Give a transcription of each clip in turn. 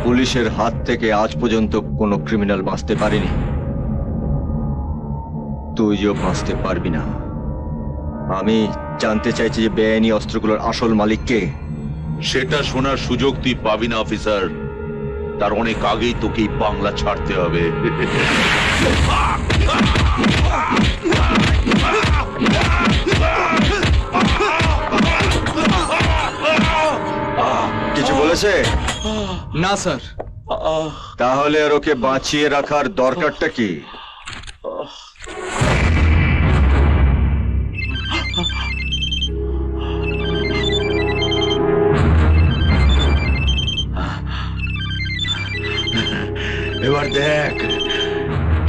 পুলিশের হাত থেকে আজ পর্যন্ত কোনো ক্রিমিনাল বাঁচতে পারেনি, তুইও বাঁচতে পারবি না। আমি জানতে চাইছি যে বেআইনি অস্ত্রগুলোর আসল মালিক কে। সেটা শোনার সুযোগ তুই পাবি না অফিসার, তার অনেক আগেই তোকে এই বাংলা ছাড়তে হবে। কিছু বলেছে? না স্যার। তাহলে আর ওকে বাঁচিয়ে রাখার দরকারটা কি? এবার দেখ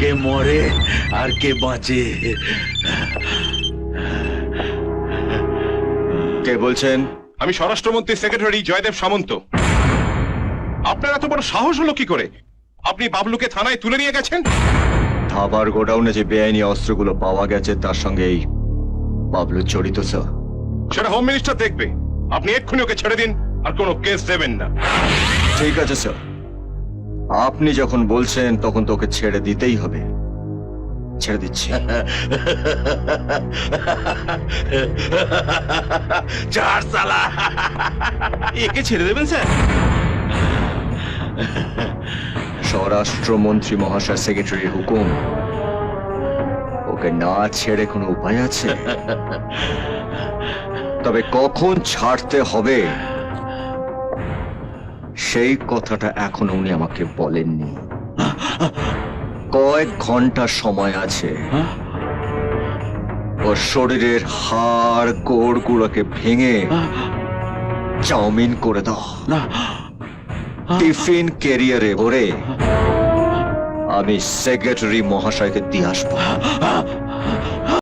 কে মরে আর কে বাঁচে। কে বলছেন? আমি স্বরাষ্ট্রমন্ত্রী সেক্রেটারি জয়দেব সামন্ত। আপনার এত বড় সাহস হলো কি করে? আপনি বাবলুকে থানায় তুলে নিয়ে গেছেন? ধাবার গোডাউনে যে বেআইনি অস্ত্রগুলো পাওয়া গেছে তার সঙ্গে এই বাবলু জড়িত স্যার। সেটা হোম মিনিস্টার দেখবে। আপনি এক্ষুনি ওকে ছেড়ে দিন, আর কোনো কেস দেবেন না। ঠিক আছে স্যার, আপনি যখন বলছেন তখন তো ওকে ছেড়ে দিতেই হবে। ছেড়ে দিচ্ছি। চার সালা। একে ছেড়ে দেবেন স্যার? স্বরাষ্ট্রমন্ত্রী মহাশয় সেক্রেটারির হুকুম, ওকে না ছেড়ে কোনো উপায় আছে? তবে কখন ছাড়তে হবে সেই কথাটা এখনো উনি আমাকে বলেননি। কয়েক ঘন্টা সময় আছে। ওর শরীরের হাড় গোড়গুলোকে ভেঙে চাউমিন করে দাও, টিফিন ক্যারিয়ারে ভরে আমি সেক্রেটারি মহাশয়কে দিয়ে আসবো।